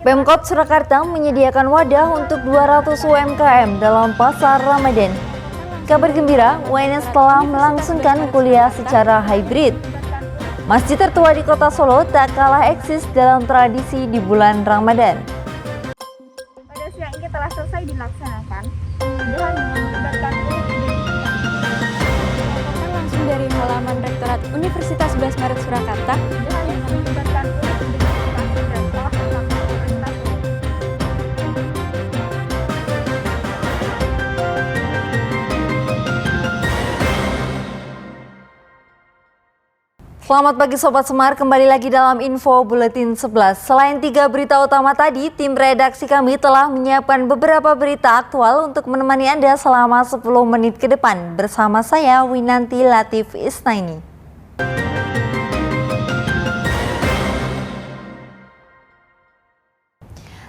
Pemkot Surakarta menyediakan wadah untuk 200 UMKM dalam pasar Ramadan. Kabar gembira, UNS telah melangsungkan kuliah secara hybrid. Masjid tertua di Kota Solo tak kalah eksis dalam tradisi di bulan Ramadan. Pada siang ini telah selesai dilaksanakan pembunuhan dengan melibatkan Langsung dari halaman Rektorat Universitas 11 Maret Surakarta. Selamat pagi Sobat Semar, kembali lagi dalam Info Buletin 11. Selain 3 berita utama tadi, tim redaksi kami telah menyiapkan beberapa berita aktual untuk menemani Anda selama 10 menit ke depan. Bersama saya, Winanti Latif Isnaini.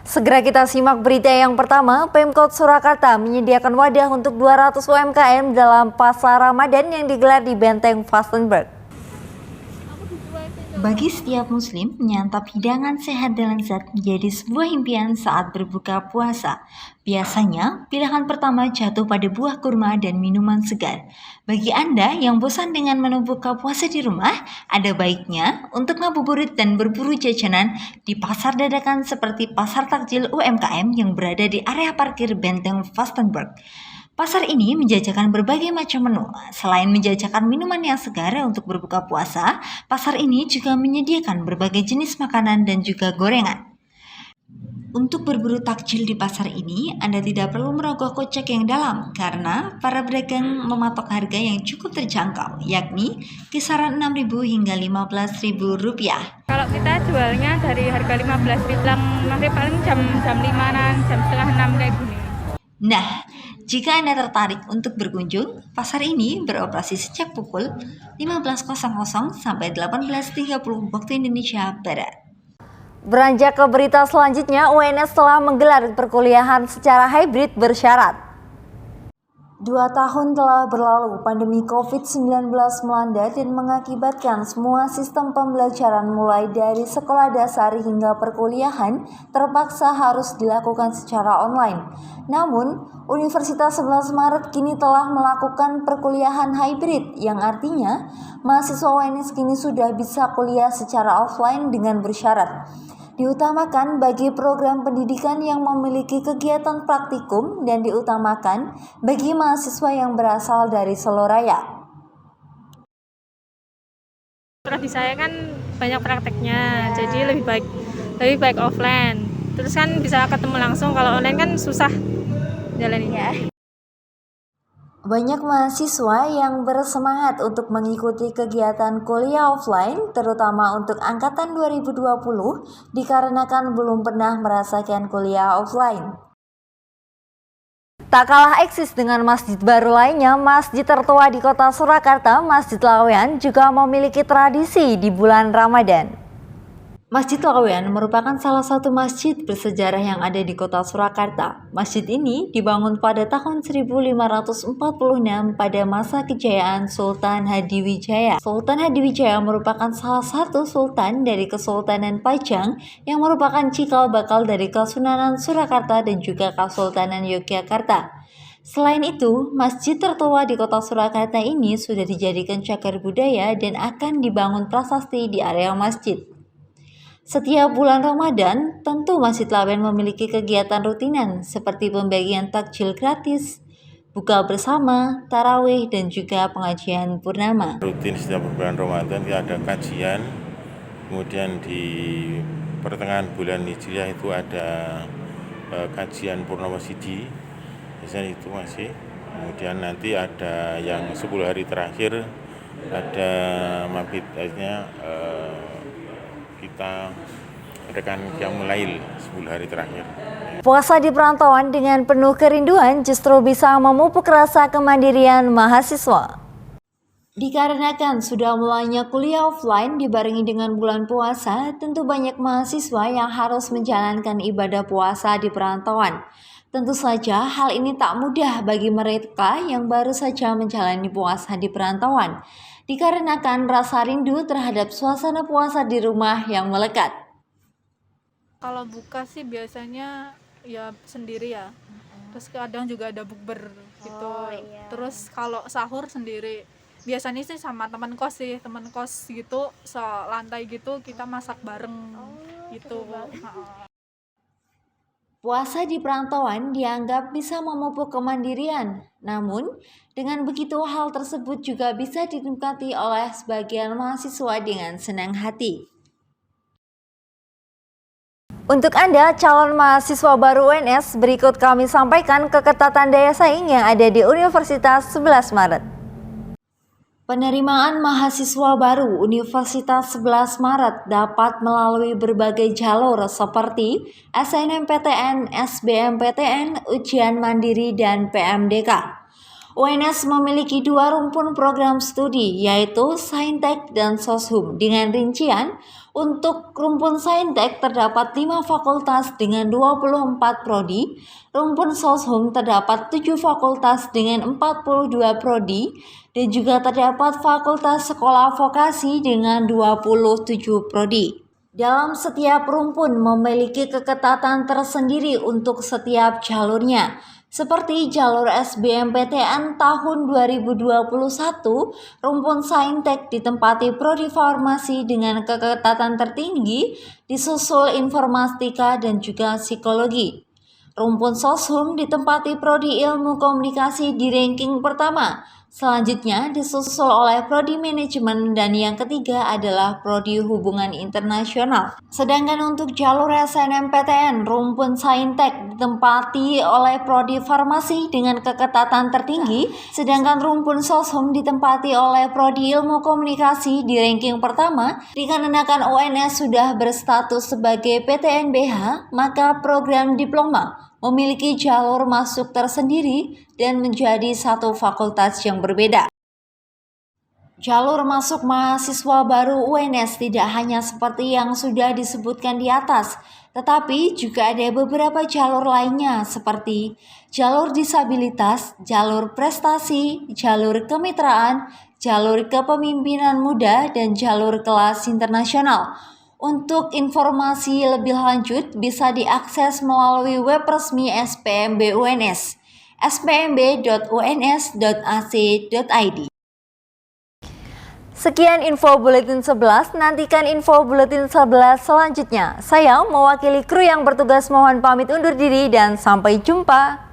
Segera kita simak berita yang pertama. Pemkot Surakarta menyediakan wadah untuk 200 UMKM dalam pasar Ramadan yang digelar di Benteng Vastenburg. Bagi setiap muslim, menyantap hidangan sehat dan lezat menjadi sebuah impian saat berbuka puasa. Biasanya, pilihan pertama jatuh pada buah kurma dan minuman segar. Bagi Anda yang bosan dengan menu buka puasa di rumah, ada baiknya untuk ngabuburit dan berburu jajanan di pasar dadakan seperti Pasar Takjil UMKM yang berada di area parkir Benteng Vastenburg. Pasar ini menjajakan berbagai macam menu. Selain menjajakan minuman yang segar untuk berbuka puasa, pasar ini juga menyediakan berbagai jenis makanan dan juga gorengan. Untuk berburu takjil di pasar ini, Anda tidak perlu merogoh kocek yang dalam karena para pedagang mematok harga yang cukup terjangkau, yakni kisaran Rp6.000 hingga Rp15.000. Kalau kita jualnya dari harga 15.000, nanti paling jam 5-an, jam setengah 6 kayak gini. Nah, jika Anda tertarik untuk berkunjung, pasar ini beroperasi sejak pukul 15.00 sampai 18.30 waktu Indonesia Barat. Beranjak ke berita selanjutnya, UNS telah menggelar perkuliahan secara hybrid bersyarat. 2 tahun telah berlalu, pandemi COVID-19 melanda dan mengakibatkan semua sistem pembelajaran mulai dari sekolah dasar hingga perkuliahan terpaksa harus dilakukan secara online. Namun, Universitas 11 Maret kini telah melakukan perkuliahan hybrid yang artinya mahasiswa UNS kini sudah bisa kuliah secara offline dengan bersyarat. Diutamakan bagi program pendidikan yang memiliki kegiatan praktikum dan diutamakan bagi mahasiswa yang berasal dari Solo Raya. Prodi saya kan banyak prakteknya, jadi lebih baik offline. Terus kan bisa ketemu langsung, kalau online kan susah jalaninnya. Banyak mahasiswa yang bersemangat untuk mengikuti kegiatan kuliah offline, terutama untuk angkatan 2020, dikarenakan belum pernah merasakan kuliah offline. Tak kalah eksis dengan masjid baru lainnya, masjid tertua di Kota Surakarta, Masjid Laweyan, juga memiliki tradisi di bulan Ramadan. Masjid Laweyan merupakan salah satu masjid bersejarah yang ada di Kota Surakarta. Masjid ini dibangun pada tahun 1546 pada masa kejayaan Sultan Hadiwijaya. Sultan Hadiwijaya merupakan salah satu sultan dari Kesultanan Pajang yang merupakan cikal bakal dari Kesunanan Surakarta dan juga Kesultanan Yogyakarta. Selain itu, masjid tertua di Kota Surakarta ini sudah dijadikan cagar budaya dan akan dibangun prasasti di area masjid. Setiap bulan Ramadan, tentu Masjid Laweyan memiliki kegiatan rutinan seperti pembagian takjil gratis, buka bersama, tarawih, dan juga pengajian purnama. Rutin setiap bulan Ramadan kita ada kajian, kemudian di pertengahan bulan Hijriah itu ada kajian purnama sidi, biasanya itu masih. Kemudian nanti ada yang 10 hari terakhir ada mabit, artinya kita adakan qiyamul lail 10 hari terakhir. Puasa di perantauan dengan penuh kerinduan justru bisa memupuk rasa kemandirian mahasiswa. Dikarenakan sudah mulainya kuliah offline dibarengi dengan bulan puasa, tentu banyak mahasiswa yang harus menjalankan ibadah puasa di perantauan. Tentu saja hal ini tak mudah bagi mereka yang baru saja menjalani puasa di perantauan, dikarenakan rasa rindu terhadap suasana puasa di rumah yang melekat. Kalau buka sih biasanya ya sendiri ya. Terus kadang juga ada bukber gitu. iya. Terus kalau sahur sendiri. Biasanya sih sama teman kos gitu, selantai gitu kita masak bareng gitu. Puasa di perantauan dianggap bisa memupuk kemandirian. Namun, dengan begitu hal tersebut juga bisa dinikmati oleh sebagian mahasiswa dengan senang hati. Untuk Anda, calon mahasiswa baru UNS, berikut kami sampaikan keketatan daya saing yang ada di Universitas 11 Maret. Penerimaan mahasiswa baru Universitas 11 Maret dapat melalui berbagai jalur seperti SNMPTN, SBMPTN, ujian mandiri, dan PMDK. UNS memiliki 2 rumpun program studi, yaitu Saintek dan Soshum. Dengan rincian, untuk rumpun Saintek terdapat 5 fakultas dengan 24 prodi, rumpun Soshum terdapat 7 fakultas dengan 42 prodi, dan juga terdapat fakultas sekolah vokasi dengan 27 prodi. Dalam setiap rumpun memiliki keketatan tersendiri untuk setiap jalurnya. Seperti jalur SBMPTN tahun 2021, rumpun Saintek ditempati prodi farmasi dengan keketatan tertinggi, disusul informatika dan juga psikologi. Rumpun Soshum ditempati prodi ilmu komunikasi di ranking pertama. Selanjutnya disusul oleh prodi manajemen dan yang ketiga adalah prodi hubungan internasional. Sedangkan untuk jalur SNMPTN, rumpun Saintek ditempati oleh prodi farmasi dengan keketatan tertinggi, sedangkan rumpun Soshum ditempati oleh prodi ilmu komunikasi di ranking pertama. Dikarenakan UNS sudah berstatus sebagai PTNBH, maka program diploma memiliki jalur masuk tersendiri dan menjadi satu fakultas yang berbeda. Jalur masuk mahasiswa baru UNS tidak hanya seperti yang sudah disebutkan di atas, tetapi juga ada beberapa jalur lainnya seperti jalur disabilitas, jalur prestasi, jalur kemitraan, jalur kepemimpinan muda, dan jalur kelas internasional. Untuk informasi lebih lanjut bisa diakses melalui web resmi SPMB UNS, spmb.uns.ac.id. Sekian info Buletin 11, nantikan info Buletin 11 selanjutnya. Saya mewakili kru yang bertugas mohon pamit undur diri dan sampai jumpa.